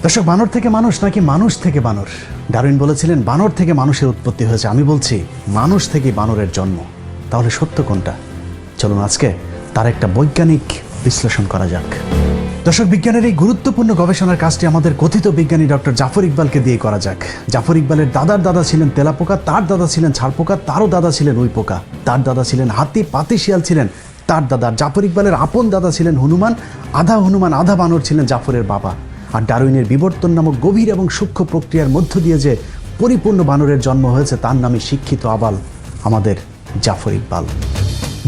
দর্শক, বানর থেকে মানুষ নাকি মানুষ থেকে বানর? ডারউইন বলেছিলেন বানর থেকে মানুষের উৎপত্তি হয়েছে। আমি বলছি মানুষ থেকে বানরের জন্ম। তাহলে সত্য কোনটা? চলুন আজকে তার একটা বৈজ্ঞানিক বিশ্লেষণ করা যাক। দর্শক, বিজ্ঞানের এই গুরুত্বপূর্ণ গবেষণার কাজটি আমাদের কথিত বিজ্ঞানী ডক্টর জাফর ইকবালকে দিয়ে করা যাক। জাফর ইকবালের দাদার দাদা ছিলেন তেলাপোকা, তার দাদা ছিলেন ছাড়পোকা, তারও দাদা ছিলেন উই পোকা, তার দাদা ছিলেন হাতি, পাতি শিয়াল ছিলেন তার দাদা। জাফর ইকবালের আপন দাদা ছিলেন হনুমান আধা বানর ছিলেন জাফরের বাবা। আর ডারউইনের বিবর্তন নামক গভীর এবং সূক্ষ্ম প্রক্রিয়ার মধ্য দিয়ে যে পরিপূর্ণ বানরের জন্ম হয়েছে তার নামে শিক্ষিত আবাল আমাদের জাফর ইকবাল।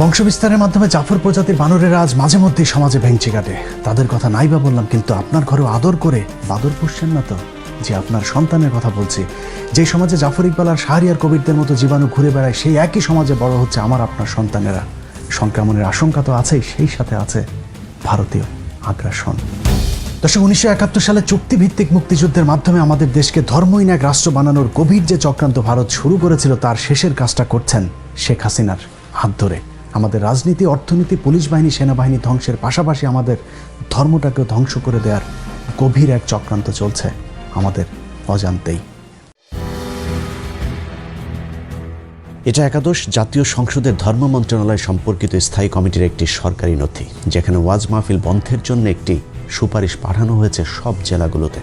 বংশবিস্তারের মাধ্যমে জাফর প্রজাতির বানরেরা আজ মাঝে মধ্যেই সমাজে ভেঙচি কাটে। তাদের কথা নাই বা বললাম, কিন্তু আপনার ঘরেও আদর করে বাদর পুষছেন না তো? যে আপনার সন্তানের কথা বলছি। যে সমাজে জাফর ইকবাল আর শাহরিয়ার কবিরদের মতো জীবাণু ঘুরে বেড়ায়, সেই একই সমাজে বড় হচ্ছে আমার আপনার সন্তানেরা। সংক্রমণের আশঙ্কা তো আছেই, সেই সাথে আছে ভারতীয় আগ্রাসন। দর্শক, 1971 সালে চুক্তিভিত্তিক মুক্তিযুদ্ধের মাধ্যমে আমাদের দেশকে ধর্মহীন এক রাষ্ট্র বানানোর গভীর যে চক্রান্ত ভারত শুরু করেছিল, তার শেষের কাজটা করছেন শেখ হাসিনার হাত ধরে। আমাদের রাজনীতি, অর্থনীতি, পুলিশ বাহিনী, সেনাবাহিনী ধ্বংসের পাশাপাশি আমাদের ধর্মটাকেও ধ্বংস করে দেওয়ার গভীর এক চক্রান্ত চলছে আমাদের অজান্তেই। এটা একাদশ জাতীয় সংসদের ধর্ম মন্ত্রণালয় সম্পর্কিত স্থায়ী কমিটির একটি সরকারি নথি, যেখানে ওয়াজ মাহফিল বন্ধের জন্য একটি সুপারিশ পাঠানো হয়েছে সব জেলাগুলোতে।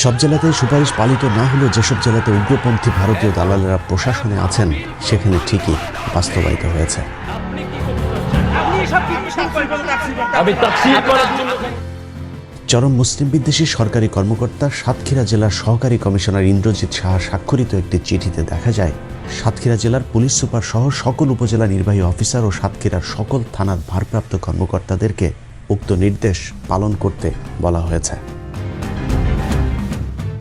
সব জেলাতে সুপারিশ পালিত না হলেও যেসব জেলাতে উগ্রপন্থী ভারতীয় দালালেরা প্রশাসনে আছেন, সেখানে ঠিকই বাস্তবায়িত হয়েছে। চরম মুসলিম বিদ্বেষী সরকারি কর্মকর্তা সাতক্ষীরা জেলার সহকারী কমিশনার ইন্দ্রজিৎ সাহা স্বাক্ষরিত একটি চিঠিতে দেখা যায়, সাতক্ষীরা জেলার পুলিশ সুপার সহ সকল উপজেলা নির্বাহী অফিসার ও সাতক্ষীরার সকল থানার ভারপ্রাপ্ত কর্মকর্তাদেরকে উক্ত নির্দেশ পালন করতে বলা হয়েছে।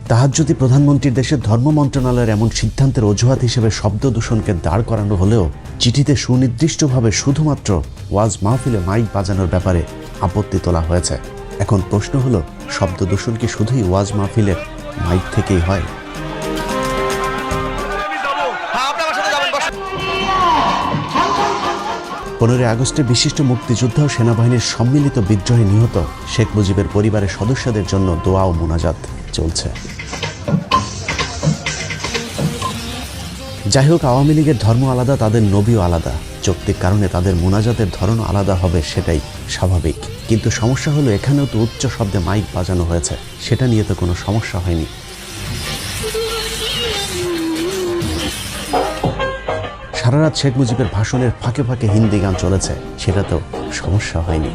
তাহাজ্জুদি প্রধানমন্ত্রীর দেশের ধর্ম মন্ত্রণালয়ের এমন সিদ্ধান্তের অজুহাত হিসেবে শব্দ দূষণকে দাঁড় করানো হলেও চিঠিতে সুনির্দিষ্টভাবে শুধুমাত্র ওয়াজ মাহফিলে মাইক বাজানোর ব্যাপারে আপত্তি তোলা হয়েছে। এখন প্রশ্ন হলো, শব্দ দূষণ কি শুধুই ওয়াজ মাহফিলের মাইক থেকেই হয়? 15 আগস্টে বিশিষ্ট মুক্তিযোদ্ধা ও সেনাবাহিনীর সম্মিলিত বিদ্রোহে নিহত শেখ মুজিবের পরিবারের সদস্যদের জন্য দোয়া ও মোনাজাত চলছে। যাই হোক, আওয়ামী লীগের ধর্ম আলাদা, তাদের নবীও আলাদা। যৌক্তিক কারণে তাদের মোনাজাতের ধরন আলাদা হবে, সেটাই স্বাভাবিক। কিন্তু সমস্যা হলো, এখানেও তো উচ্চ শব্দে মাইক বাজানো হয়েছে, সেটা নিয়ে তো কোনো সমস্যা হয়নি। সারা রাত শেখ মুজিবের ভাষণের ফাঁকে ফাঁকে হিন্দি গান চলেছে, সেটা তো সমস্যা হয়নি।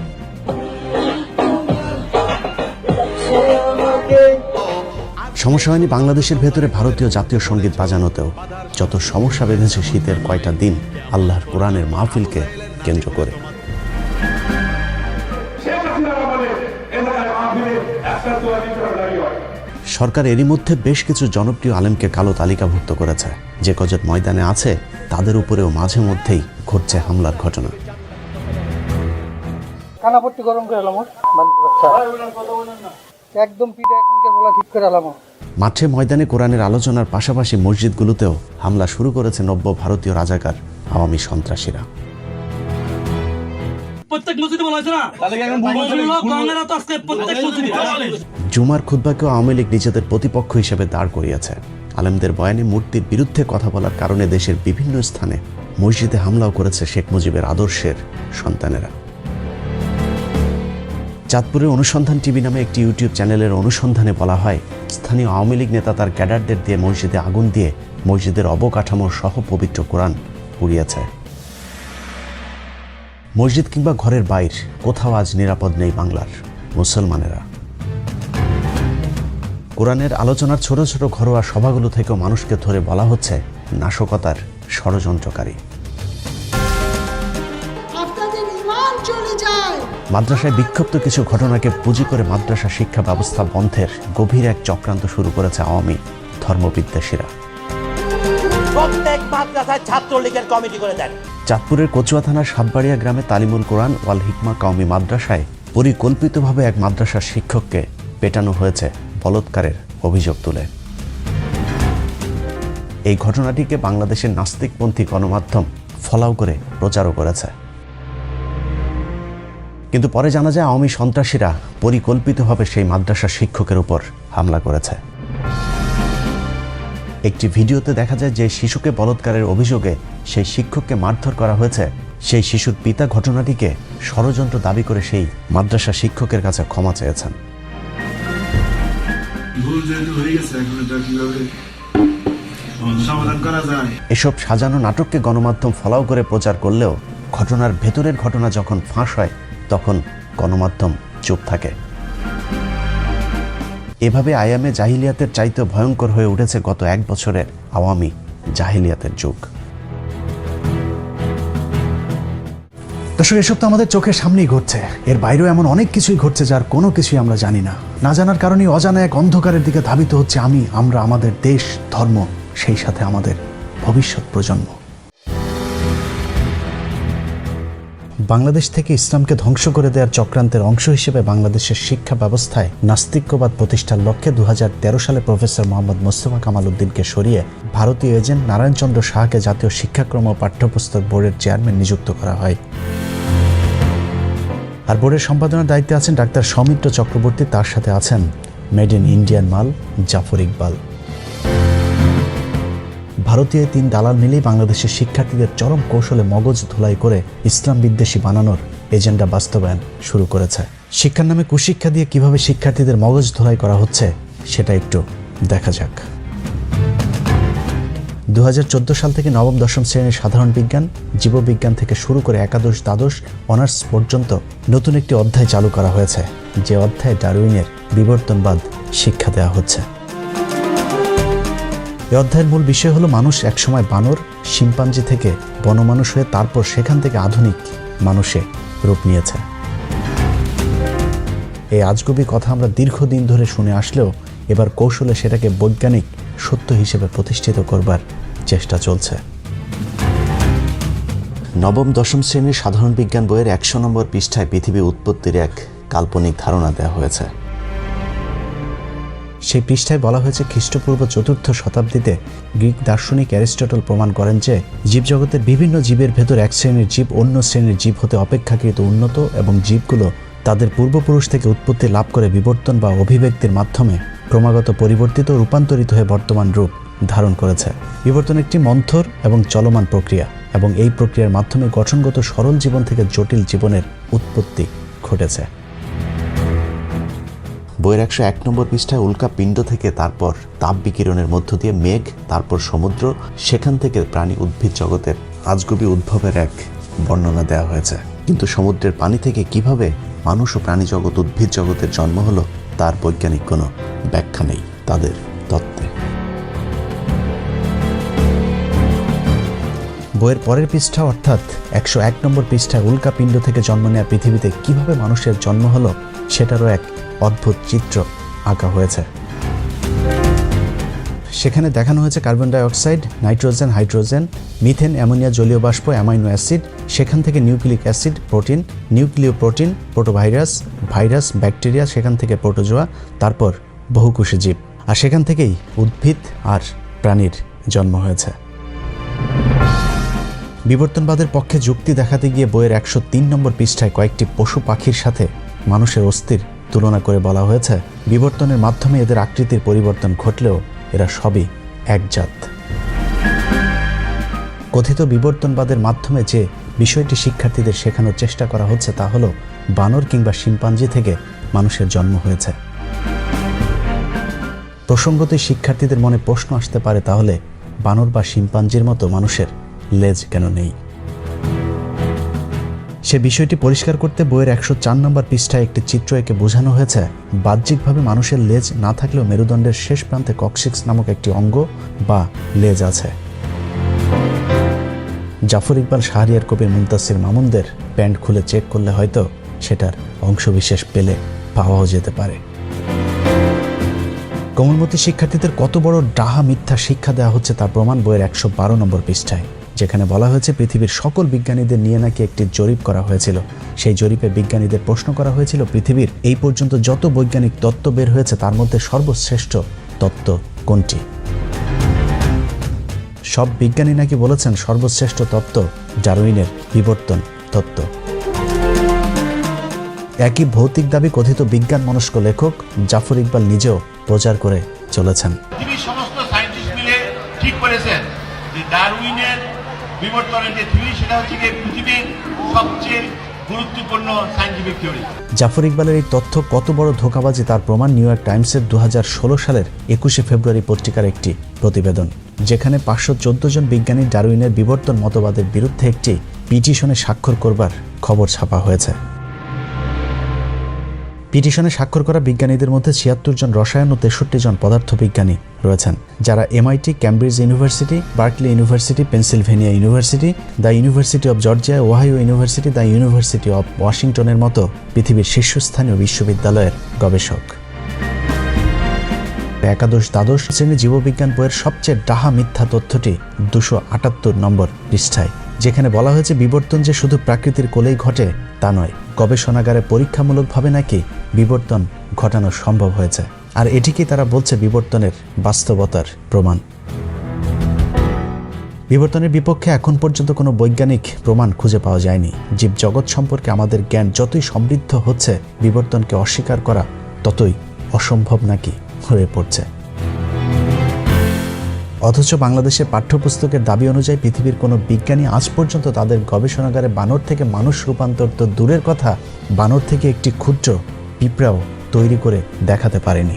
সমস্যা হয়নি বাংলাদেশের ভেতরে ভারতীয় জাতীয় সঙ্গীত বাজানোতেও। যত সমস্যা বেঁধেছে শীতের কয়টা দিন আল্লাহর কোরআনের মাহফিলকে কেন্দ্র করে। সরকার এরই মধ্যে বেশ কিছু জনপ্রিয় আলেমকে কালো তালিকাভুক্ত করেছে। যে কজন ময়দানে আছে তাদের উপরেও মাঝে মধ্যেই ঘটছে হামলার ঘটনা। মাঠে ময়দানে কোরআনের আলোচনার পাশাপাশি মসজিদগুলোতেও হামলা শুরু করেছে নব্য ভারতীয় রাজাকার আওয়ামী সন্ত্রাসীরা। জুমার খুতবাকেও আওয়ামী লীগ নিজেদের প্রতিপক্ষ হিসেবে দাঁড় করিয়েছে। আলেমদের বয়ানে মূর্তির বিরুদ্ধে কথা বলার কারণে দেশের বিভিন্ন স্থানে মসজিদে হামলাও করেছে শেখ মুজিবের আদর্শের সন্তানেরা। চাঁদপুরের অনুসন্ধান টিভি নামে একটি ইউটিউব চ্যানেলের অনুসন্ধানে বলা হয়, স্থানীয় আওয়ামী লীগ নেতা তার ক্যাডারদের দিয়ে মসজিদে আগুন দিয়ে মসজিদের অবকাঠামো সহ পবিত্র কোরআন পুড়িয়েছে। মসজিদ কিংবা ঘরের বাইর কোথাও আজ নিরাপদ নেই বাংলার মুসলমানেরা। কোরআনের আলোচনার ছোট ছোট ঘরোয়া সভাগুলো থেকেও মানুষকে ধরে বলা হচ্ছে নাশকতার ষড়যন্ত্রকারী। মাদ্রাসায় বিক্ষিপ্ত কিছু ঘটনাকে পুঁজি করে মাদ্রাসা শিক্ষা ব্যবস্থা বন্ধের গভীর এক চক্রান্ত শুরু করেছে আওয়ামী ধর্মবিদ্বেষীরা। চাঁদপুরের কচুয়া থানার সাতবাড়িয়া গ্রামে তালিমুল কোরআন ওয়াল হিকমা কওমি মাদ্রাসায় পরিকল্পিতভাবে এক মাদ্রাসার শিক্ষককে পেটানো হয়েছে বলৎকারের অভিযোগ তুলে। এই ঘটনাটিকে বাংলাদেশের নাস্তিকপন্থী গণমাধ্যম ফলাও করে প্রচারও করেছে। কিন্তু পরে জানা যায় আওয়ামী সন্ত্রাসীরা পরিকল্পিতভাবে সেই মাদ্রাসার শিক্ষকের উপর হামলা করেছে। একটি ভিডিওতে দেখা যায় যে শিশুকে বলাৎকারের অভিযোগে সেই শিক্ষককে মারধর করা হয়েছে, সেই শিশুর পিতা ঘটনাটিকে ষড়যন্ত্র দাবি করে সেই মাদ্রাসা শিক্ষকের কাছে ক্ষমা চেয়েছেন। এসব সাজানো নাটককে গণমাধ্যম ফলাও করে প্রচার করলেও ঘটনার ভেতরের ঘটনা যখন ফাঁস হয় তখন গণমাধ্যম চুপ থাকে। এভাবে আয়ামে জাহিলিয়াতের চাইতে ভয়ঙ্কর হয়ে উঠেছে গত 1 বছরের আওয়ামী জাহিলিয়াতের যুগ। দর্শক, এসব তো আমাদের চোখের সামনেই ঘটছে, এর বাইরেও এমন অনেক কিছুই ঘটছে যার কোনো কিছুই আমরা জানি না। না জানার কারণেই অজানা এক অন্ধকারের দিকে ধাবিত হচ্ছে আমরা, আমাদের দেশ, ধর্ম, সেই সাথে আমাদের ভবিষ্যৎ প্রজন্ম। বাংলাদেশ থেকে ইসলামকে ধ্বংস করে দেওয়ার চক্রান্তের অংশ হিসেবে বাংলাদেশের শিক্ষা ব্যবস্থায় নাস্তিক্যবাদ প্রতিষ্ঠার লক্ষ্যে 2013 সালে প্রফেসর মোহাম্মদ মোস্তফা কামাল উদ্দিনকে সরিয়ে ভারতীয় এজেন্ট নারায়ণ চন্দ্র সাহাকে জাতীয় শিক্ষাক্রম ও পাঠ্যপুস্তক বোর্ডের চেয়ারম্যান নিযুক্ত করা হয়। আর বোর্ডের সম্পাদনার দায়িত্বে আছেন ডাক্তার সৌমিত্র চক্রবর্তী, তার সাথে আছেন মেড ইন ইন্ডিয়ান মাল জাফর ইকবাল। ভারতীয় 3 দালাল মিলেই বাংলাদেশের শিক্ষার্থীদের চরম কৌশলে মগজ ধুলাই করে ইসলাম বিদ্বেষী বানানোর এজেন্ডা বাস্তবায়ন শুরু করেছে। শিক্ষার নামে কুশিক্ষা দিয়ে কিভাবে শিক্ষার্থীদের মগজ ধুলাই করা হচ্ছে সেটা একটু দেখা যাক। 2014 সাল থেকে নবম দশম শ্রেণীর সাধারণ বিজ্ঞান, জীববিজ্ঞান থেকে শুরু করে একাদশ, দ্বাদশ, অনার্স পর্যন্ত নতুন একটি অধ্যায় চালু করা হয়েছে, যে অধ্যায়ে ডারউইনের বিবর্তনবাদ শিক্ষা দেওয়া হচ্ছে। এই অধ্যায়ের মূল বিষয় হলো মানুষ একসময় বানর, শিম্পাঞ্জি থেকে বনমানুষ হয়ে তারপর সেখান থেকে আধুনিক মানুষে রূপ নিয়েছে। এই আজগুবি কথা আমরা দীর্ঘদিন ধরে শুনে আসলেও এবার কৌশলে সেটাকে বৈজ্ঞানিক সত্য হিসেবে প্রতিষ্ঠিত করবার চেষ্টা চলছে। নবম দশম শ্রেণীর সাধারণ বিজ্ঞান বইয়ের 100 নম্বর পৃষ্ঠায় পৃথিবী উৎপত্তির এক কাল্পনিক ধারণা দেওয়া হয়েছে। সেই পৃষ্ঠায় বলা হয়েছে খ্রিস্টপূর্ব 4র্থ শতাব্দীতে গ্রিক দার্শনিক অ্যারিস্টটল প্রমাণ করেন যে জীবজগতের বিভিন্ন জীবের ভেতর এক শ্রেণীর জীব অন্য শ্রেণীর জীব হতে অপেক্ষাকৃত উন্নত, এবং জীবগুলো তাদের পূর্বপুরুষ থেকে উৎপত্তি লাভ করে বিবর্তন বা অভিব্যক্তির মাধ্যমে ক্রমাগত পরিবর্তিত ও রূপান্তরিত হয়ে বর্তমান রূপ ধারণ করেছে। বিবর্তন একটি মন্থর এবং চলমান প্রক্রিয়া, এবং এই প্রক্রিয়ার মাধ্যমে গঠনগত সরল জীবন থেকে জটিল জীবনের উৎপত্তি ঘটেছে। বইয়ের 101 নম্বর পৃষ্ঠায় উল্কা পিণ্ড থেকে তারপর তাপ বিকিরণের মধ্য দিয়ে মেঘ, তারপর সমুদ্র, সেখান থেকে প্রাণী উদ্ভিদ জগতের আজগুবি উদ্ভবের এক বর্ণনা দেওয়া হয়েছে। কিন্তু সমুদ্রের পানি থেকে কিভাবে মানুষ ও প্রাণী জগৎ, উদ্ভিদ জগতের জন্ম হলো তার বৈজ্ঞানিক কোনো ব্যাখ্যা নেই তাদের তত্ত্বে। বইয়ের পরের পৃষ্ঠা অর্থাৎ 101 নম্বর পৃষ্ঠায় উল্কা পিণ্ড থেকে জন্ম নেওয়া পৃথিবীতে কিভাবে মানুষের জন্ম হলো সেটারও এক অদ্ভুত চিত্র আঁকা হয়েছে। সেখানে দেখানো হয়েছে carbon dioxide, nitrogen, hydrogen, methane, ammonia, জলীয় বাষ্প, অ্যামাইনো অ্যাসিড, সেখান থেকে নিউক্লিক অ্যাসিড, প্রোটিন, নিউক্লিয় প্রোটিন, প্রোটোভাইরাস, ভাইরাস, ব্যাকটেরিয়া, সেখান থেকে প্রোটোজোয়া, তারপর বহুকোষী জীব, আর সেখান থেকেই উদ্ভিদ আর প্রাণীর জন্ম হয়েছে। বিবর্তনবাদের পক্ষে যুক্তি দেখাতে গিয়ে বইয়ের 103 নম্বর পৃষ্ঠায় কয়েকটি পশু পাখির সাথে মানুষের অস্থির তুলনা করে বলা হয়েছে বিবর্তনের মাধ্যমে এদের আকৃতির পরিবর্তন ঘটলেও এরা সবই এক জাত। কথিত বিবর্তনবাদের মাধ্যমে যে বিষয়টি শিক্ষার্থীদের শেখানোর চেষ্টা করা হচ্ছে তা হলো বানর কিংবা শিম্পাঞ্জি থেকে মানুষের জন্ম হয়েছে। প্রসঙ্গতই শিক্ষার্থীদের মনে প্রশ্ন আসতে পারে, তাহলে বানর বা শিম্পাঞ্জির মতো মানুষের লেজ কেন নেই? সে বিষয়টি পরিষ্কার করতে বইয়ের 104 নম্বর পৃষ্ঠায় একটি চিত্র এঁকে বোঝানো হয়েছে বাহ্যিকভাবে মানুষের লেজ না থাকলেও মেরুদণ্ডের শেষ প্রান্তে কক্সিক্স নামক একটি অঙ্গ বা লেজ আছে। জাফর ইকবাল, শাহরিয়ার কবির, মুনতাসির মামুনদের প্যান্ট খুলে চেক করলে হয়তো সেটার অংশবিশেষ পেলে পাওয়াও যেতে পারে। কোমলমতি শিক্ষার্থীদের কত বড় ডাহা মিথ্যা শিক্ষা দেওয়া হচ্ছে তার প্রমাণ বইয়ের 112 নম্বর পৃষ্ঠায়, যেখানে বলা হয়েছে পৃথিবীর সকল বিজ্ঞানীদের নিয়ে নাকি একটি জরিপ করা হয়েছিল। সেই জরিপে বিজ্ঞানীদের প্রশ্ন করা হয়েছিল পৃথিবীর এই পর্যন্ত যত বৈজ্ঞানিক তত্ত্ব বের হয়েছে তার মধ্যে সর্বশ্রেষ্ঠ তত্ত্ব কোনটি? সব বিজ্ঞানী নাকি বলেছেন সর্বশ্রেষ্ঠ তত্ত্ব ডারউইনের বিবর্তন তত্ত্ব। একই ভৌতিক দাবি কথিত বিজ্ঞান মনস্ক লেখক জাফর ইকবাল নিজেও প্রচার করে চলেছেন। পৃথিবীর সমস্ত সায়েন্টিস্ট মিলে ঠিক করেছেন যে ডারউইনের বিবর্তনের যে থিওরি সেটা হচ্ছে যে পৃথিবীর সবচেয়ে গুরুত্বপূর্ণ সায়েন্টিফিক থিওরি। জাফর ইকবালের এই তথ্য কত বড় ধোঁকাবাজি তার প্রমাণ নিউ ইয়র্ক টাইমসের 2016 সালের 21শে ফেব্রুয়ারি পত্রিকার একটি প্রতিবেদন, যেখানে 514 জন বিজ্ঞানী ডারউইনের বিবর্তন মতবাদের বিরুদ্ধে একটি পিটিশনে স্বাক্ষর করবার খবর ছাপা হয়েছে। পিটিশনে স্বাক্ষর করা বিজ্ঞানীদের মধ্যে 76 জন রসায়ন ও 63 জন পদার্থবিজ্ঞানী রয়েছেন, যারা MIT, Cambridge University, Berkeley University, Pennsylvania University, the University of Georgia, Ohio University, the University of ওয়াশিংটনের মতো পৃথিবীর শীর্ষস্থানীয় বিশ্ববিদ্যালয়ের গবেষক। একাদশ দ্বাদশ শ্রেণী জীববিজ্ঞান বইয়ের সবচেয়ে ডাহা মিথ্যা তথ্যটি 278 নম্বর পৃষ্ঠায়, যেখানে বলা হয়েছে বিবর্তন যে শুধু প্রাকৃতির কোলেই ঘটে তা নয়, গবেষণাগারে পরীক্ষামূলকভাবে নাকি বিবর্তন ঘটানো সম্ভব হয়েছে, আর এটিকেই তারা বলছে বিবর্তনের বাস্তবতার প্রমাণ। বিবর্তনের বিপক্ষে এখন পর্যন্ত কোনো বৈজ্ঞানিক প্রমাণ খুঁজে পাওয়া যায়নি। জীবজগৎ সম্পর্কে আমাদের জ্ঞান যতই সমৃদ্ধ হচ্ছে, বিবর্তনকে অস্বীকার করা ততই অসম্ভব নাকি হয়ে পড়ছে। অথচ বাংলাদেশের পাঠ্যপুস্তকের দাবি অনুযায়ী পৃথিবীর কোনো বিজ্ঞানী আজ পর্যন্ত তাদের গবেষণাগারে বানর থেকে মানুষ রূপান্তর তো দূরের কথা, বানর থেকে একটি ক্ষুদ্র পিঁপড়াও তৈরি করে দেখাতে পারেনি।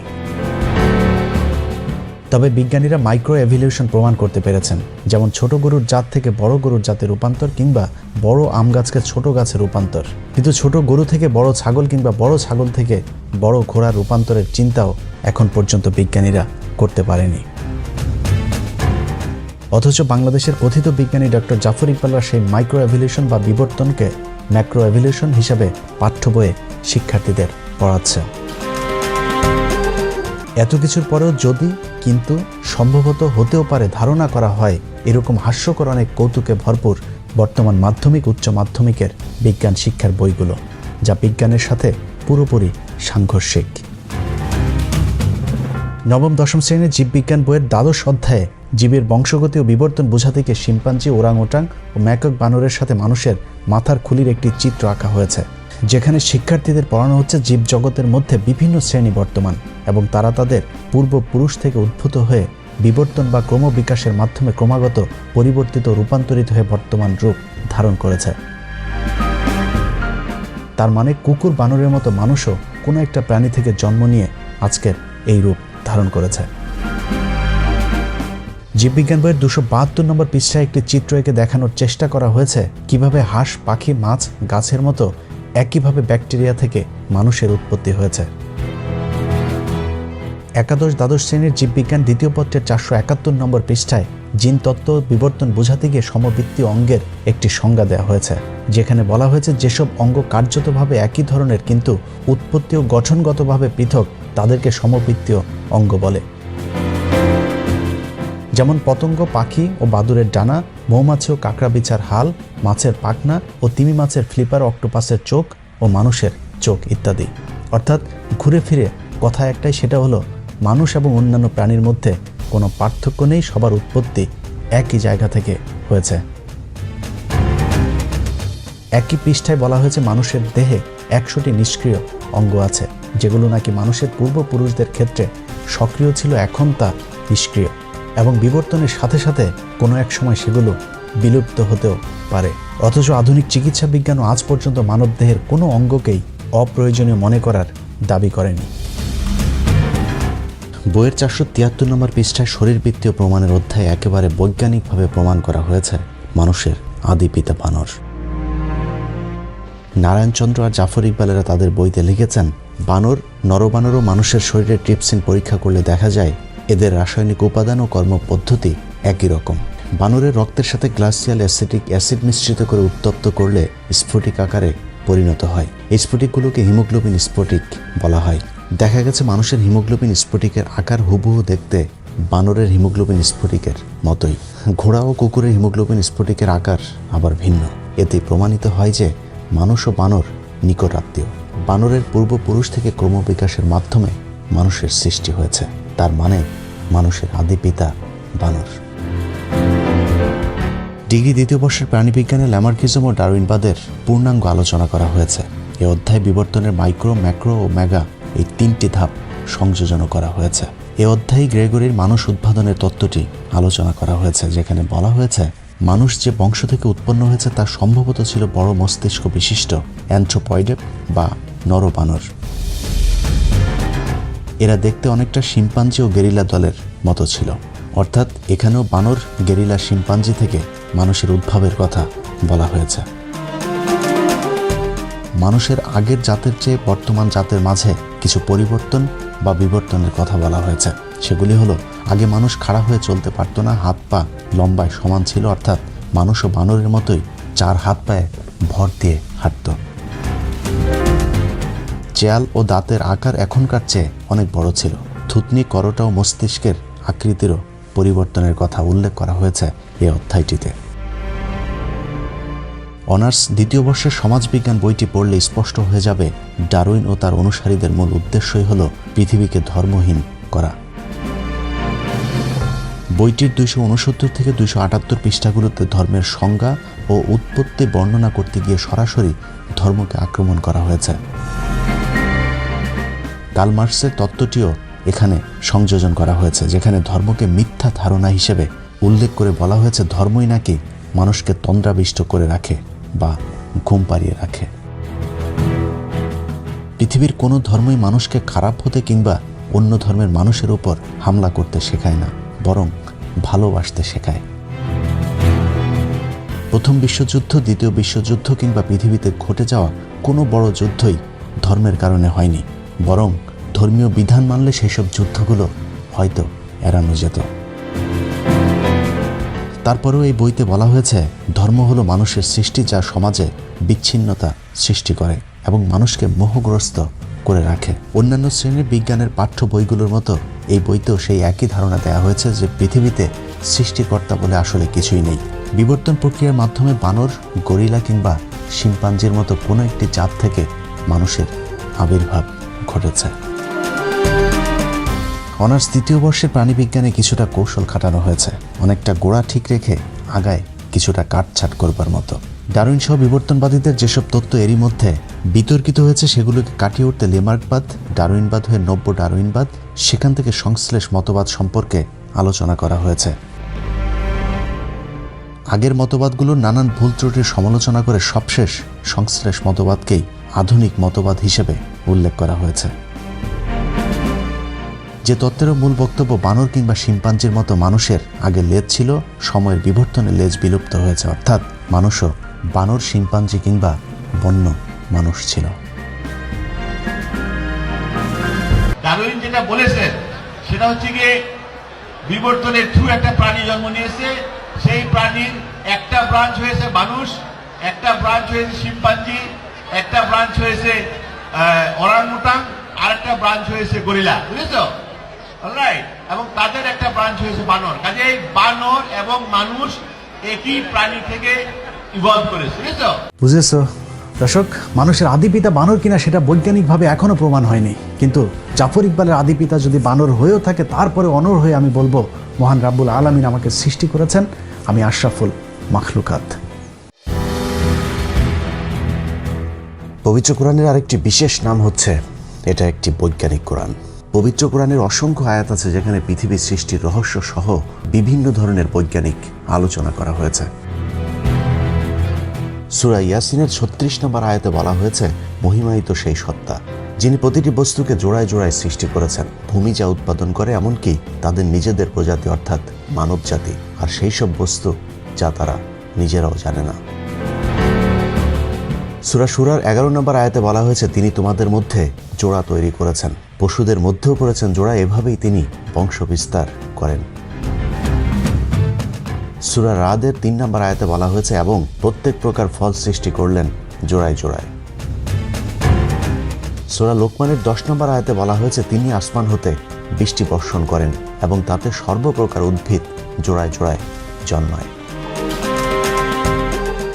তবে বিজ্ঞানীরা মাইক্রো এভলিউশন প্রমাণ করতে পেরেছেন, যেমন ছোট গরুর জাত থেকে বড় গরুর জাতে রূপান্তর কিংবা বড় আম গাছকে ছোট গাছে রূপান্তর। কিন্তু ছোট গরু থেকে বড় ছাগল কিংবা বড় ছাগল থেকে বড় ঘোড়া রূপান্তরের চিন্তাও এখন পর্যন্ত বিজ্ঞানীরা করতে পারেনি। অথচ বাংলাদেশের কথিত বিজ্ঞানী ডক্টর জাফর ইকবালরা সেই মাইক্রো এভলিউশন বা বিবর্তনকে ম্যাক্রো এভলিউশন হিসাবে পাঠ্য বইয়ে শিক্ষার্থীদের পড়াচ্ছে। এত কিছুর পরেও যদি কিন্তু সম্ভবত হতেও পারে ধারণা করা হয়, এরকম হাস্যকর অনেক কৌতুকে ভরপুর বর্তমান মাধ্যমিক, উচ্চ মাধ্যমিকের বিজ্ঞান শিক্ষার বইগুলো, যা বিজ্ঞানের সাথে পুরোপুরি সাংঘর্ষিক। নবম দশম শ্রেণীর জীববিজ্ঞান বইয়ের দ্বাদশ অধ্যায়ে জীবের বংশগতি ও বিবর্তন বোঝাতে গিয়ে শিম্পাঞ্জি, ওরাংওটাং ও ম্যাকক বানরের সাথে মানুষের মাথার খুলির একটি চিত্র আঁকা হয়েছে, যেখানে শিক্ষার্থীদের পড়ানো হচ্ছে জীবজগতের মধ্যে বিভিন্ন শ্রেণী বর্তমান এবং তারা তাদের পূর্বপুরুষ থেকে উদ্ভূত হয়ে বিবর্তন বা ক্রমবিকাশের মাধ্যমে ক্রমাগত পরিবর্তিত রূপান্তরিত হয়ে বর্তমান রূপ ধারণ করেছে। তার মানে কুকুর বানরের মতো মানুষও কোনো একটা প্রাণী থেকে জন্ম নিয়ে আজকের এই রূপ ধারণ করেছে। জীববিজ্ঞান বইয়ের 272 নম্বর পৃষ্ঠায় একটি চিত্র এঁকে দেখানোর চেষ্টা করা হয়েছে কিভাবে হাঁস, পাখি, মাছ, গাছের মতো একইভাবে ব্যাকটেরিয়া থেকে মানুষের উৎপত্তি হয়েছে। একাদশ দ্বাদশ শ্রেণীর জীববিজ্ঞান দ্বিতীয় পত্রের 471 নম্বর পৃষ্ঠায় জিন তত্ত্ব বিবর্তন বোঝাতে গিয়ে সমবৃত্তীয় অঙ্গের একটি সংজ্ঞা দেওয়া হয়েছে, যেখানে বলা হয়েছে যেসব অঙ্গ কার্যতভাবে একই ধরনের কিন্তু উৎপত্তি ও গঠনগতভাবে পৃথক তাদেরকে সমবৃত্তীয় অঙ্গ বলে। যেমন পতঙ্গ, পাখি ও বাদুড়ের ডানা, মৌমাছি ও কাঁকড়া বিছার হাল, মাছের পাখনা ও তিমি মাছের ফ্লিপার, অক্টোপাসের চোখ ও মানুষের চোখ ইত্যাদি। অর্থাৎ ঘুরে ফিরে কথা একটাই, সেটা হলো মানুষ এবং অন্যান্য প্রাণীর মধ্যে কোনো পার্থক্য নেই, সবার উৎপত্তি একই জায়গা থেকে হয়েছে। একই পৃষ্ঠায় বলা হয়েছে মানুষের দেহে 100টি নিষ্ক্রিয় অঙ্গ আছে, যেগুলো নাকি মানুষের পূর্বপুরুষদের ক্ষেত্রে সক্রিয় ছিল, এখন তা নিষ্ক্রিয় এবং বিবর্তনের সাথে সাথে কোনো এক সময় সেগুলো বিলুপ্ত হতেও পারে। অথচ আধুনিক চিকিৎসা বিজ্ঞানও আজ পর্যন্ত মানবদেহের কোনো অঙ্গকেই অপ্রয়োজনীয় মনে করার দাবি করেনি। বইয়ের 473 নম্বর পৃষ্ঠায় শরীরবৃত্তীয় প্রমাণের অধ্যায়ে একেবারে বৈজ্ঞানিকভাবে প্রমাণ করা হয়েছে মানুষের আদি পিতা বানর। নারায়ণচন্দ্র আর জাফর ইকবালেরা তাদের বইতে লিখেছেন, বানর, নরবানর ও মানুষের শরীরে ট্রিপসিন পরীক্ষা করলে দেখা যায় এদের রাসায়নিক উপাদান ও কর্মপদ্ধতি একই রকম। বানরের রক্তের সাথে গ্লাসিয়াল অ্যাসিটিক অ্যাসিড মিশ্রিত করে উত্তপ্ত করলে স্ফটিক আকারে পরিণত হয়। এই স্ফটিকগুলোকে হিমোগ্লোবিন স্ফটিক বলা হয়। দেখা গেছে মানুষের হিমোগ্লোবিন স্ফটিকের আকার হুবহু দেখতে বানরের হিমোগ্লোবিন স্ফটিকের মতোই। ঘোড়া ও কুকুরের হিমোগ্লোবিন স্ফটিকের আকার আবার ভিন্ন। এতে প্রমাণিত হয় যে মানুষ ও বানর নিকট আত্মীয়। বানরের পূর্বপুরুষ থেকে ক্রমবিকাশের মাধ্যমে মানুষের সৃষ্টি হয়েছে, তার মানে মানুষের আদি পিতা বানর। ডিগ্রি দ্বিতীয় বর্ষের প্রাণীবিজ্ঞানে ল্যামার্কিজম ও ডারউইনবাদের পূর্ণাঙ্গ আলোচনা করা হয়েছে। এ অধ্যায় বিবর্তনের মাইক্রো, ম্যাক্রো ও মেগা এই 3টি ধাপ সংযোজন করা হয়েছে। এ অধ্যায়ে গ্রেগরির মানুষ উদ্ভাবনের তত্ত্বটি আলোচনা করা হয়েছে, যেখানে বলা হয়েছে মানুষ যে বংশ থেকে উৎপন্ন হয়েছে তা সম্ভবত ছিল বড় মস্তিষ্ক বিশিষ্ট অ্যানথ্রোপয়েড বা নরবানর। এরা দেখতে অনেকটা শিম্পাঞ্জি ও গেরিলা দলের মতো ছিল, অর্থাৎ এখানেও বানর, গেরিলা, শিম্পাঞ্জি থেকে মানুষের উদ্ভবের কথা বলা হয়েছে। মানুষের আগের জাতের চেয়ে বর্তমান জাতের মাঝে কিছু পরিবর্তন বা বিবর্তনের কথা বলা হয়েছে। সেগুলি হলো, আগে মানুষ খাড়া হয়ে চলতে পারত না, হাত পা লম্বায় সমান ছিল, অর্থাৎ মানুষও বানরের মতোই 4 হাত পায়ে ভর দিয়ে হাঁটত। চেয়াল ও দাঁতের আকার এখনকার চেয়ে অনেক বড় ছিল। থুতনি, করোটা ও মস্তিষ্কের আকৃতিরও পরিবর্তনের কথা উল্লেখ করা হয়েছে এই অধ্যায়টিতে। অনার্স 2য় বর্ষের সমাজবিজ্ঞান বইটি পড়লে স্পষ্ট হয়ে যাবে ডারউইন ও তার অনুসারীদের মূল উদ্দেশ্যই হল পৃথিবীকে ধর্মহীন করা। বইটির 269 থেকে 278 পৃষ্ঠাগুলোতে ধর্মের সংজ্ঞা ও উৎপত্তি বর্ণনা করতে গিয়ে সরাসরি ধর্মকে আক্রমণ করা হয়েছে। কার্ল মার্কসের তত্ত্বটিও এখানে সংযোজন করা হয়েছে, যেখানে ধর্মকে মিথ্যা ধারণা হিসেবে উল্লেখ করে বলা হয়েছে ধর্মই নাকি মানুষকে তন্দ্রাবিষ্ট করে রাখে বা ঘুম পাড়িয়ে রাখে। পৃথিবীর কোনো ধর্মই মানুষকে খারাপ হতে কিংবা অন্য ধর্মের মানুষের উপর হামলা করতে শেখায় না, বরং ভালোবাসতে শেখায়। প্রথম বিশ্বযুদ্ধ, দ্বিতীয় বিশ্বযুদ্ধ কিংবা পৃথিবীতে ঘটে যাওয়া কোনো বড় যুদ্ধই ধর্মের কারণে হয়নি, বরং ধর্মীয় বিধান মানলে সেসব যুদ্ধগুলো হয়তো এড়ানো যেত। তারপরেও এই বইতে বলা হয়েছে ধর্ম হলো মানুষের সৃষ্টি, যা সমাজে বিচ্ছিন্নতা সৃষ্টি করে এবং মানুষকে মোহগ্রস্ত করে রাখে। অন্যান্য শ্রেণীর বিজ্ঞানের পাঠ্য বইগুলোর মতো এই বইতেও সেই একই ধারণা দেওয়া হয়েছে যে পৃথিবীতে সৃষ্টিকর্তা বলে আসলে কিছুই নেই। বিবর্তন প্রক্রিয়ার মাধ্যমে বানর, গরিলা কিংবা শিম্পাঞ্জির মতো কোনো একটি জাত থেকে মানুষের আবির্ভাব ঘটেছে। অনার্স 3য় বর্ষের প্রাণীবিজ্ঞানে কিছুটা কৌশল খাটানো হয়েছে, অনেকটা গোড়া ঠিক রেখে আগায় কিছুটা কাটছাট করবার মতো। ডারউইন সহ বিবর্তনবাদীদের যেসব তত্ত্ব এরই মধ্যে বিতর্কিত হয়েছে সেগুলোকে কাটিয়ে উঠতে লেমার্কবাদ, ডারউইনবাদ হয়ে নব্য ডারউইনবাদ, সেখান থেকে সংশ্লেষ মতবাদ সম্পর্কে আলোচনা করা হয়েছে। আগের মতবাদগুলোর নানান ভুল ত্রুটির সমালোচনা করে সবশেষ সংশ্লেষ মতবাদকেই আধুনিক মতবাদ হিসেবে উল্লেখ করা হয়েছে। যে তত্ত্বেরও মূল বক্তব্য বানর কিংবা শিম্পাঞ্জির মতো মানুষের আগে লেজ ছিল, সময়ের বিবর্তনে লেজ বিলুপ্ত হয়েছে, অর্থাৎ মানুষও বানর, শিম্পাঞ্জি কিংবা বন্য মানুষ ছিল। ডারউইন যেটা বলেছেন সেটা হচ্ছে গিয়ে বিবর্তনের থ্রু একটা প্রাণী জন্ম নিয়েছে, সেই প্রাণীর একটা ব্রাঞ্চ হয়েছে মানুষ, একটা ব্রাঞ্চ হয়েছে শিম্পাঞ্জি, একটা ব্রাঞ্চ হয়েছে ওরাংউটাং, আর একটা ব্রাঞ্চ হয়েছে গরিলা, বুঝেছো? অলরাইট, এবং তাদের একটা ব্রাঞ্চ হয়েছে বানর। কাজেই বানর এবং মানুষ একই প্রাণী থেকে ইভলভ করেছে, বুঝেছো? বুঝেছো দর্শক, মানুষের আদিপিতা বানর কিনা সেটা বৈজ্ঞানিকভাবে এখনো প্রমাণ হয়নি, কিন্তু জাফর ইকবালের আদিপিতা যদি বানর হয়েও থাকে, তারপরে অনর হয়ে আমি বলবো মহান রাব্বুল আলামিন আমাকে সৃষ্টি করেছেন, আমি আশরাফুল মাখলুকাত। পবিত্র কোরআনের আরেকটি বিশেষ নাম হচ্ছে এটা একটি বৈজ্ঞানিক কোরআন। পবিত্র কোরআনের অসংখ্য আয়াত আছে যেখানে পৃথিবীর সৃষ্টির রহস্য সহ বিভিন্ন ধরনের বৈজ্ঞানিক আলোচনা করা হয়েছে। সূরা ইয়াসিনের 36 নম্বর আয়াতে বলা হয়েছে, মহিমায়িত সেই সত্তা যিনি প্রতিটি বস্তুকে জোড়ায় জোড়ায় সৃষ্টি করেছেন, ভূমি যা উৎপাদন করে এমনকি তাদের নিজেদের প্রজাতি অর্থাৎ মানব জাতি, আর সেই সব বস্তু যা তারা নিজেরাও জানে না। সূরা শুরার 11 নম্বর আয়াতে বলা হয়েছে, তিনি তোমাদের মধ্যে জোড়া তৈরি করেছেন, পশুদের মধ্যেও করেছেন জোড়া, এভাবেই তিনি বংশ বিস্তার করেন। সূরা রাদের 3 নম্বর আয়াতে বলা হয়েছে, এবং প্রত্যেক প্রকার ফল সৃষ্টি করলেন জোড়ায় জোড়ায়। সূরা লোকমানের 10 নম্বর আয়াতে বলা হয়েছে, তিনি আসমান হতে বৃষ্টি বর্ষণ করেন এবং তাতে সর্বপ্রকার উদ্ভিদ জোড়ায় জোড়ায় জন্মায়।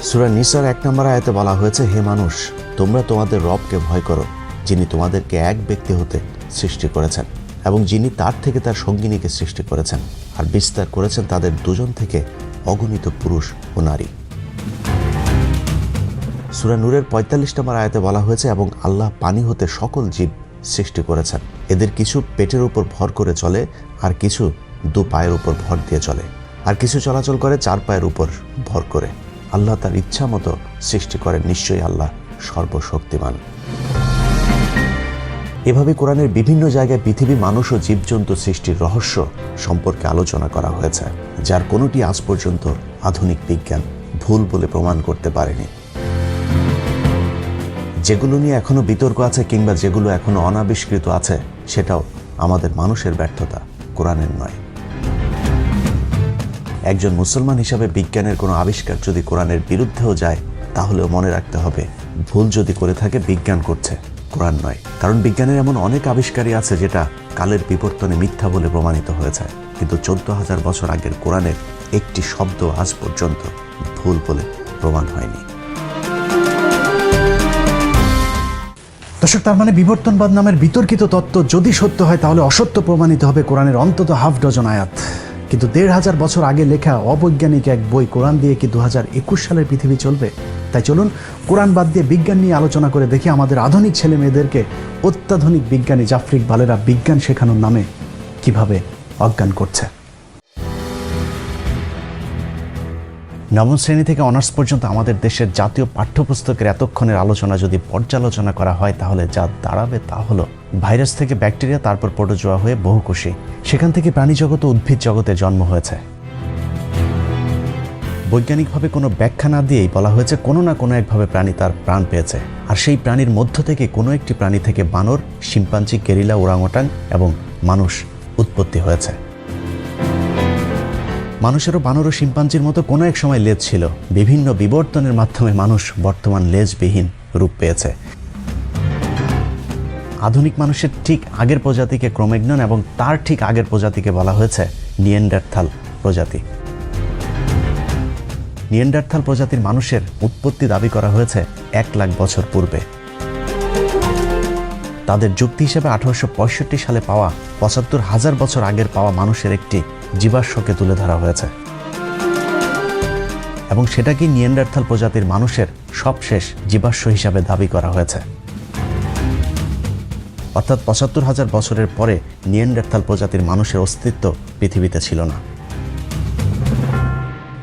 সূরা নিসার 1 নম্বর আয়াতে বলা হয়েছে, হে মানুষ, তোমরা তোমাদের রবকে ভয় করো, যিনি তোমাদেরকে এক ব্যক্তি হতে সৃষ্টি করেছেন এবং যিনি তার থেকে তার সঙ্গিনীকে সৃষ্টি করেছেন আর বিস্তার করেছেন তাদের দুজন থেকে অগণিত পুরুষ ও নারী। সূরা নূরের ৪৫ নম্বর আয়াতে বলা হয়েছে, এবং আল্লাহ পানি হতে সকল জীব সৃষ্টি করেছেন। এদের কিছু পেটের উপর ভর করে চলে, আর কিছু দু পায়ের উপর ভর দিয়ে চলে, আর কিছু চলাচল করে চার পায়ের উপর ভর করে। আল্লাহ তার ইচ্ছা মতো সৃষ্টি করেন, নিশ্চয়ই আল্লাহ সর্বশক্তিমান। এভাবে কোরআনের বিভিন্ন জায়গায় পৃথিবী, মানুষ ও জীবজন্তু সৃষ্টির রহস্য সম্পর্কে আলোচনা করা হয়েছে, যার কোনোটি আজ পর্যন্ত আধুনিক বিজ্ঞান ভুল বলে প্রমাণ করতে পারেনি। যেগুলো নিয়ে এখনো বিতর্ক আছে কিংবা যেগুলো এখনো অনাবিষ্কৃত আছে, সেটাও আমাদের মানুষের ব্যর্থতা, কোরআনের নয়। একজন মুসলমান হিসাবে বিজ্ঞানের কোনো আবিষ্কার যদি কোরআনের বিরুদ্ধেও যায়, তাহলেও মনে রাখতে হবে, ভুল যদি করে থাকে বিজ্ঞান করছে, কোরআন নয়। কারণ বিজ্ঞানের এমন অনেক আবিষ্কারই আছে যেটা কালের বিবর্তনে মিথ্যা বলে প্রমাণিত হয়েছে, কিন্তু 14,000 বছর আগের কোরআনের একটি শব্দ আজ পর্যন্ত ভুল বলে প্রমাণ হয়নি। দর্শক, তার মানে বিবর্তনবাদ নামের বিতর্কিত তত্ত্ব যদি সত্য হয়, তাহলে অসত্য প্রমাণিত হবে কোরআনের অন্তত হাফ ডজন আয়াত। কিন্তু 1,500 বছর আগে লেখা অবৈজ্ঞানিক এক বই কোরআন দিয়ে কি 2021 সালের পৃথিবী চলবে? তাই চলুন কোরআন বাদ দিয়ে বিজ্ঞান নিয়ে আলোচনা করে দেখি আমাদের আধুনিক ছেলে মেয়েদেরকে অত্যাধুনিক বিজ্ঞানী জাফর ইকবালেরা বিজ্ঞান শেখানোর নামে কিভাবে অজ্ঞান করছে। নবম শ্রেণী থেকে অনার্স পর্যন্ত আমাদের দেশের জাতীয় পাঠ্যপুস্তকের এতক্ষণের আলোচনা যদি পর্যালোচনা করা হয়, তাহলে যা দাঁড়াবে তা হলো ভাইরাস থেকে ব্যাকটেরিয়া, তারপর প্রোটোজোয়া হয়ে বহুকোষী, সেখান থেকে প্রাণী জগৎ ও উদ্ভিদ জগতের জন্ম হয়েছে। বৈজ্ঞানিকভাবে কোনো ব্যাখ্যা না দিয়েই বলা হয়েছে কোনো না কোনো একভাবে প্রাণী তার প্রাণ পেয়েছে, আর সেই প্রাণীর মধ্য থেকে কোনো একটি প্রাণী থেকে বানর, শিম্পাঞ্জি, গেরিলা, ওরাংওটাং এবং মানুষ উৎপত্তি হয়েছে। মানুষেরও বানর ও শিম্পাঞ্জির মতো কোনো এক সময় লেজ ছিল। বিভিন্ন বিবর্তনের মাধ্যমে মানুষ বর্তমান লেজবিহীন রূপ পেয়েছে। আধুনিক মানুষের ঠিক আগের প্রজাতিকে ক্রোম্যাগনন এবং তার ঠিক আগের প্রজাতিকে বলা হয়েছে নিয়েন্ডারথাল প্রজাতি। নিয়েন্ডারথাল প্রজাতির মানুষের উৎপত্তি দাবি করা হয়েছে 1 লাখ বছর পূর্বে। তাদের যুক্তি হিসেবে 1865 সালে পাওয়া 75,000 বছর আগের পাওয়া মানুষের একটি জীবাশ্মকে তুলে ধরা হয়েছে, এবং সেটাকেই নিয়েন্ডারথাল প্রজাতির মানুষের সবশেষ জীবাশ্ম হিসাবে দাবি করা হয়েছে। অর্থাৎ 75,000 বছরের পরে নিয়েন্ডারথাল প্রজাতির মানুষের অস্তিত্ব পৃথিবীতে ছিল না।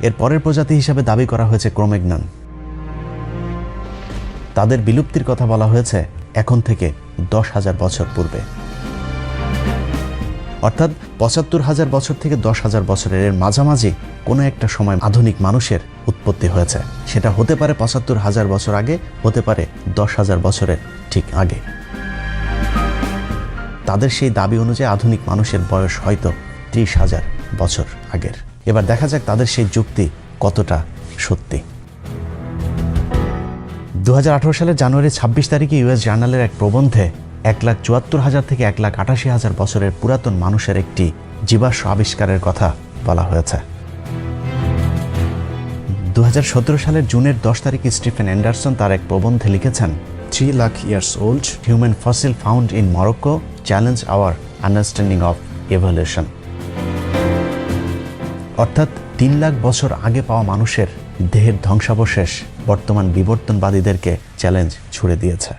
এর পরের প্রজাতি হিসাবে দাবি করা হয়েছে ক্রোম্যাগনন। তাদের বিলুপ্তির কথা বলা হয়েছে এখন থেকে 10,000 বছর পূর্বে। অর্থাৎ 75,000 বছর থেকে 10,000 বছরের এর মাঝামাঝি কোনো একটা সময় আধুনিক মানুষের উৎপত্তি হয়েছে। সেটা হতে পারে 75,000 বছর আগে, হতে পারে 10,000 বছরের ঠিক আগে। তাদের সেই দাবি অনুযায়ী আধুনিক মানুষের বয়স হয়তো 30,000 বছর আগের। এবার দেখা যাক তাদের সেই যুক্তি কতটা সত্যি। 2018 সালের জানুয়ারি 26 তারিখে ইউএস জার্নালের এক প্রবন্ধে 1,74,000 থেকে 1,88,000 বছরের পুরাতন মানুষের একটি জীবাশ্ম আবিষ্কারের কথা বলা হয়েছে। 2017 সালের জুনের 10 তারিখে স্টিফেন অ্যান্ডারসন তার এক প্রবন্ধে লিখেছেন, 3 lakh years old human fossil found in Morocco challenge our understanding of evolution. অর্থাৎ 3 লাখ বছর আগে পাওয়া মানুষের দেহের ধ্বংসাবশেষ বর্তমান বিবর্তনবাদীদেরকে চ্যালেঞ্জ ছুড়ে দিয়েছে।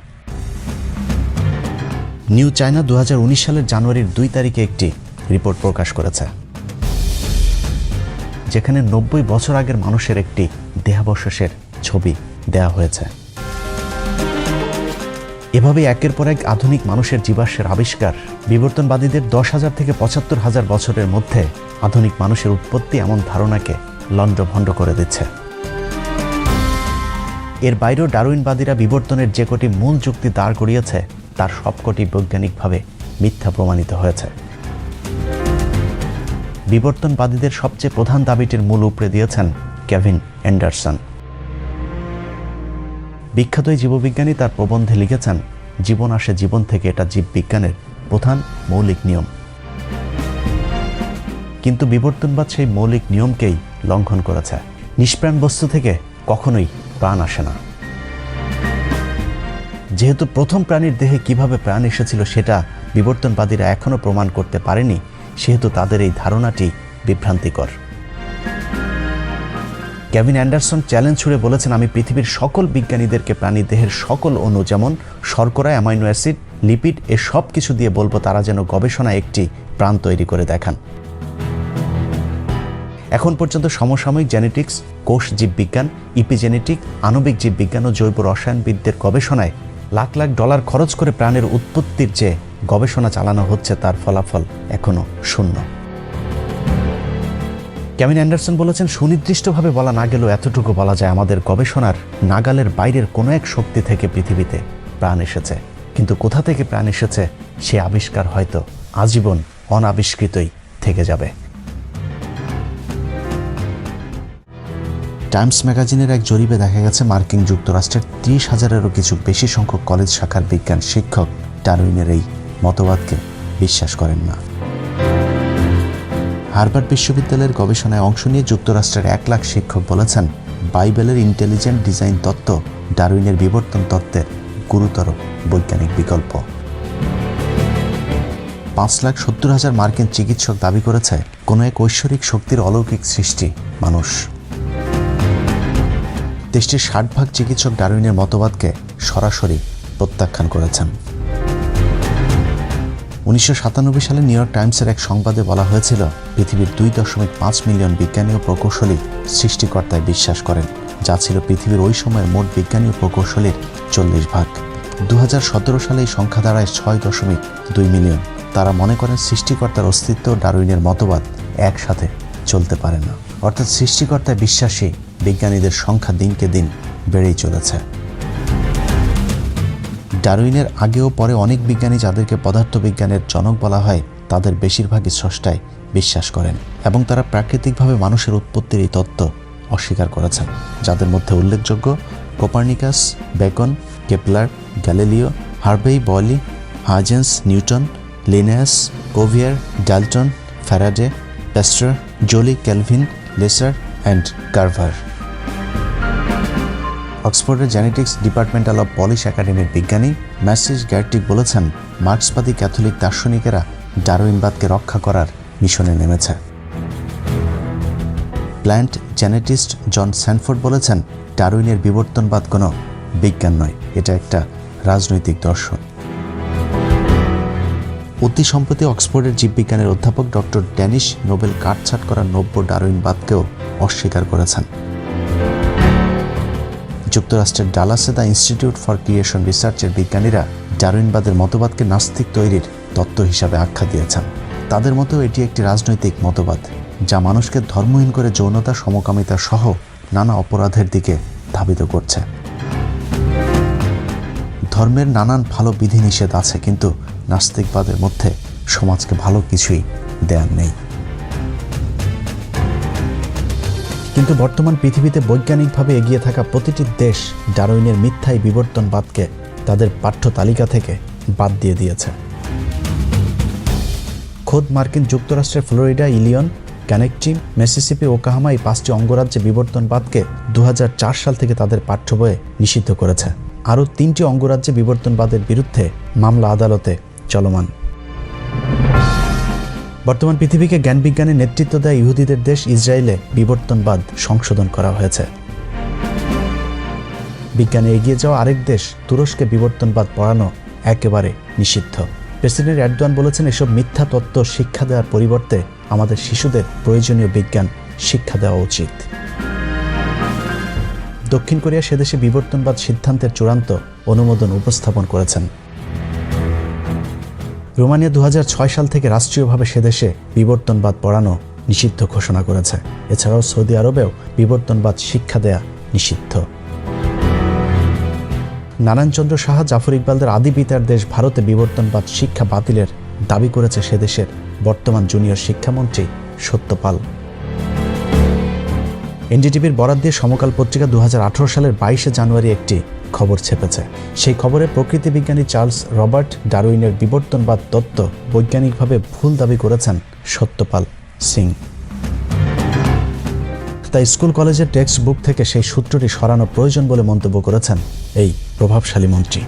নিউ চায়না 2019 সালের জানুয়ারির 2 তারিখে একটি রিপোর্ট প্রকাশ করেছে, যেখানে 90 বছর আগের মানুষের একটি দেহাবশেষের ছবি দেয়া হয়েছে। এভাবে একের পর এক আধুনিক মানুষের জীবাশ্মের আবিষ্কার বিবর্তনবাদীদের 10,000 থেকে 75,000 বছরের মধ্যে আধুনিক মানুষের উৎপত্তি এমন ধারণাকে লণ্ডভণ্ড করে দিচ্ছে। এর বাইরেও ডারউইনবাদীরা বিবর্তনের যে কটি মূল যুক্তি দাঁড় করিয়েছে, তার সবকটি বৈজ্ঞানিকভাবে মিথ্যা প্রমাণিত হয়েছে। বিবর্তনবাদীদের সবচেয়ে প্রধান দাবিটির মূল উপড়ে দিয়েছেন কেভিন অ্যান্ডারসন। বিখ্যাত এই জীববিজ্ঞানী তার প্রবন্ধে লিখেছেন, জীবন আসে জীবন থেকে, এটা জীববিজ্ঞানের প্রধান মৌলিক নিয়ম। কিন্তু বিবর্তনবাদ সেই মৌলিক নিয়মকেই লঙ্ঘন করেছে। নিষ্প্রাণ বস্তু থেকে কখনোই প্রাণ আসে না। যেহেতু প্রথম প্রাণীর দেহে কিভাবে প্রাণ এসেছিল সেটা বিবর্তনবাদীরা এখনো প্রমাণ করতে পারেনি, সেহেতু তাদের এই ধারণাটি বিভ্রান্তিকর। কেভিন অ্যান্ডারসন চ্যালেঞ্জ ছুড়ে বলেছেন, আমি পৃথিবীর সকল বিজ্ঞানীদেরকে প্রাণী দেহের সকল অণু যেমন শর্করা, অ্যামাইনো অ্যাসিড, লিপিড এ সব কিছু দিয়ে বলবো তারা যেন গবেষণায় একটি প্রাণ তৈরি করে দেখান। এখন পর্যন্ত সমসাময়িক জেনেটিক্স, কোষ জীববিজ্ঞান, ইপিজেনেটিক, আণবিক জীববিজ্ঞান ও জৈব রসায়নবিদদের গবেষণায় লাখ লাখ ডলার খরচ করে প্রাণের উৎপত্তির যে গবেষণা চালানো হচ্ছে তার ফলাফল এখনো শূন্য। কেভিন অ্যান্ডারসন বলেছেন, সুনির্দিষ্টভাবে বলা না গেলেও এতটুকু বলা যায় আমাদের গবেষণার নাগালের বাইরের কোনো এক শক্তি থেকে পৃথিবীতে প্রাণ এসেছে, কিন্তু কোথা থেকে প্রাণ এসেছে সে আবিষ্কার হয়তো আজীবন অনাবিষ্কৃতই থেকে যাবে। টাইমস ম্যাগাজিনের এক জরিপে দেখা গেছে মার্কিন যুক্তরাষ্ট্রের 30,000-এরও কিছু বেশি সংখ্যক কলেজ শাখার বিজ্ঞান শিক্ষক ডারউইনের এই মতবাদকে বিশ্বাস করেন না। হার্ভার্ড বিশ্ববিদ্যালয়ের গবেষণায় অংশ নিয়ে যুক্তরাষ্ট্রের 1 লাখ শিক্ষক বলেছেন, বাইবেলের ইন্টেলিজেন্ট ডিজাইন তত্ত্ব ডারউইনের বিবর্তন তত্ত্বের গুরুতর বৈজ্ঞানিক বিকল্প। 5,70,000 মার্কিন চিকিৎসক দাবি করেছে কোনো এক ঐশ্বরিক শক্তির অলৌকিক সৃষ্টি মানুষ। দেশটির 60% চিকিৎসক ডারউইনের মতবাদকে সরাসরি প্রত্যাখ্যান করেছেন। 1997 সালে নিউ ইয়র্ক টাইমসের এক সংবাদে বলা হয়েছিল, পৃথিবীর 2.5 মিলিয়ন বিজ্ঞানী ও প্রকৌশলী সৃষ্টিকর্তায় বিশ্বাস করেন, যা ছিল পৃথিবীর ওই সময়ের মোট বিজ্ঞানী ও প্রকৌশলীর 40%। 2017 সালে এই সংখ্যা দাঁড়ায় 6.2 মিলিয়ন। তারা মনে করেন সৃষ্টিকর্তার অস্তিত্ব ও ডারউইনের মতবাদ একসাথে চলতে পারে না, অর্থাৎ সৃষ্টিকর্তায় বিশ্বাসী বিজ্ঞানীদের সংখ্যা দিনকে দিন বেড়েই চলেছে। ডারউইনের আগেও পরে অনেক বিজ্ঞানী যাদেরকে পদার্থবিজ্ঞানের জনক বলা হয় তাদের বেশিরভাগই স্রষ্টায় বিশ্বাস করেন এবং তারা প্রাকৃতিকভাবে মানুষের উৎপত্তির এই তত্ত্ব অস্বীকার করেছেন, যাদের মধ্যে উল্লেখযোগ্য Copernicus, Bacon, Kepler, Galileo, Harvey, Boyle, Huygens, Newton, Linnaeus, Cuvier, Dalton, Faraday, Pasteur, Joule, Kelvin, Lister and Carver. অক্সফোর্ডের জেনেটিক্স ডিপার্টমেন্টাল অব পলিশ একাডেমির বিজ্ঞানী ম্যাসিস গ্যারটিক বলেছেন, মার্ক্সবাদী ক্যাথলিক দার্শনিকেরা ডারউইনবাদকে রক্ষা করার মিশনে নেমেছে। প্ল্যান্ট জেনেটিস্ট জন স্যানফোর্ড বলেছেন, ডারউইনের বিবর্তনবাদ কোনো বিজ্ঞান নয়, এটা একটা রাজনৈতিক দর্শন। অতি সম্প্রতি অক্সফোর্ডের জীববিজ্ঞানের অধ্যাপক ডক্টর ড্যানিশ নোবেল কাটছাঁট করা নব্য ডারউইনবাদকেও অস্বীকার করেছেন। যুক্তরাষ্ট্রের ডালাসে দ্য ইনস্টিটিউট ফর ক্রিয়েশন রিসার্চের বিজ্ঞানীরা ডারউইনবাদের মতবাদকে নাস্তিক তৈরির তত্ত্ব হিসাবে আখ্যা দিয়েছেন। তাদের মতো এটি একটি রাজনৈতিক মতবাদ যা মানুষকে ধর্মহীন করে যৌনতা, সমকামিতা সহ নানা অপরাধের দিকে ধাবিত করছে। ধর্মের নানান ভালো বিধিনিষেধ আছে, কিন্তু নাস্তিকবাদের মধ্যে সমাজকে ভালো কিছুই দেয়ার নেই। কিন্তু বর্তমান পৃথিবীতে বৈজ্ঞানিকভাবে এগিয়ে থাকা প্রতিটি দেশ ডারউইনের মিথ্যাই বিবর্তনবাদকে তাদের পাঠ্য তালিকা থেকে বাদ দিয়ে দিয়েছে। খোদ মার্কিন যুক্তরাষ্ট্রের ফ্লোরিডা, ইলিয়ন, কানেকটিক, মিসিসিপি, ওকাহামা এই 5টি অঙ্গরাজ্যে বিবর্তনবাদকে 2004 সাল থেকে তাদের পাঠ্য বইয়ে নিষিদ্ধ করেছে। আরও 3টি অঙ্গরাজ্যে বিবর্তনবাদের বিরুদ্ধে মামলা আদালতে চলমান। বর্তমান পৃথিবীকে জ্ঞানবিজ্ঞানের নেতৃত্ব দেয় ইহুদিদের দেশ ইসরায়েলে বিবর্তনবাদ সংশোধন করা হয়েছে। বিজ্ঞানে এগিয়ে যাওয়া আরেক দেশ তুরস্কে বিবর্তনবাদ পড়ানো একেবারে নিষিদ্ধ। প্রেসিডেন্ট এরদোয়ান বলেছেন, এসব মিথ্যা তত্ত্ব শিক্ষা দেওয়ার পরিবর্তে আমাদের শিশুদের প্রয়োজনীয় বিজ্ঞান শিক্ষা দেওয়া উচিত। দক্ষিণ কোরিয়া সেদেশে বিবর্তনবাদ সিদ্ধান্তের চূড়ান্ত অনুমোদন উপস্থাপন করেছেন। রোমানিয়া 2006 সাল থেকে রাষ্ট্রীয়ভাবে সেদেশে বিবর্তনবাদ পড়ানো নিষিদ্ধ ঘোষণা করেছে। এছাড়াও সৌদি আরবেও বিবর্তনবাদ শিক্ষা দেয়া নিষিদ্ধ। নারায়ণচন্দ্র সাহা, জাফর ইকবালদের আদি পিতার দেশ ভারতে বিবর্তনবাদ শিক্ষা বাতিলের দাবি করেছে সেদেশের বর্তমান জুনিয়র শিক্ষামন্ত্রী সত্যপাল। এনডিটিভির বরাত দিয়ে সমকাল পত্রিকা 2018 সালের 22 জানুয়ারি একটি খবর ছেপেছে। সেই খবরে প্রকৃতি বিজ্ঞানী চার্লস রবার্ট ডারউইনের বিবর্তনবাদ তত্ত্ব বৈজ্ঞানিকভাবে ভুল দাবি করেছেন সত্যপাল সিং। তাই স্কুল কলেজের টেক্সট বুক থেকে সেই সূত্রটি সরানো প্রয়োজন বলে মন্তব্য করেছেন এই প্রভাবশালী মন্ত্রী।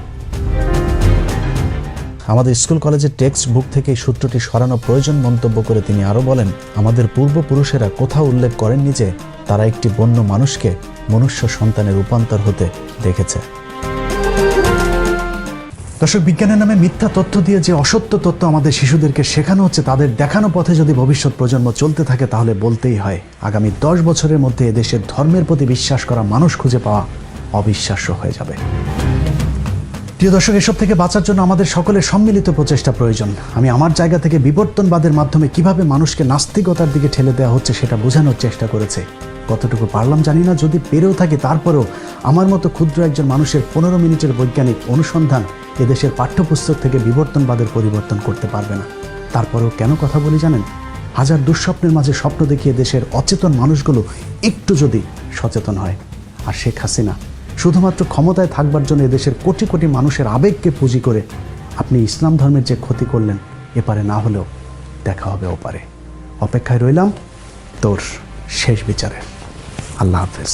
আমাদের স্কুল কলেজের টেক্সট বুক থেকে এই সূত্রটি সরানো প্রয়োজন মন্তব্য করে তিনি আরও বলেন, আমাদের পূর্বপুরুষেরা কোথাও উল্লেখ করেননি যে তারা একটি বন্য মানুষকে মনুষ্য সন্তানের রূপান্তর হতে দেখেছে। দর্শক, বিজ্ঞানের নামে মিথ্যা তথ্য দিয়ে যে অসত্য তথ্য আমাদের শিশুদেরকে শেখানো হচ্ছে, তাদের দেখানো পথে যদি ভবিষ্যৎ প্রজন্ম চলতে থাকে তাহলে বলতেই হয় আগামী 10 বছরের মধ্যে এদেশের ধর্মের প্রতি বিশ্বাস করা মানুষ খুঁজে পাওয়া অবিশ্বাস্য হয়ে যাবে। প্রিয় দর্শক, এসব থেকে বাঁচার জন্য আমাদের সকলের সম্মিলিত প্রচেষ্টা প্রয়োজন। আমি আমার জায়গা থেকে বিবর্তনবাদের মাধ্যমে কিভাবে মানুষকে নাস্তিকতার দিকে ঠেলে দেওয়া হচ্ছে সেটা বোঝানোর চেষ্টা করেছে। কতটুকু পারলাম জানি না, যদি পেরেও থাকি তারপরেও আমার মতো ক্ষুদ্র একজন মানুষের 15 মিনিটের বৈজ্ঞানিক অনুসন্ধান এদেশের পাঠ্যপুস্তক থেকে বিবর্তনবাদের পরিবর্তন করতে পারবে না। তারপরেও কেন কথা বলি জানেন? হাজার দুঃস্বপ্নের মাঝে স্বপ্ন দেখিয়ে দেশের অচেতন মানুষগুলো একটু যদি সচেতন হয়। আর শেখ হাসিনা শুধুমাত্র ক্ষমতায় থাকবার জন্য এদেশের কোটি কোটি মানুষের আবেগকে পুঁজি করে আপনি ইসলাম ধর্মের যে ক্ষতি করলেন, এপারে না হলেও দেখা হবে ওপারে। অপেক্ষায় রইলাম তোর শেষ বিচারে। আল্লাহ হাফেজ।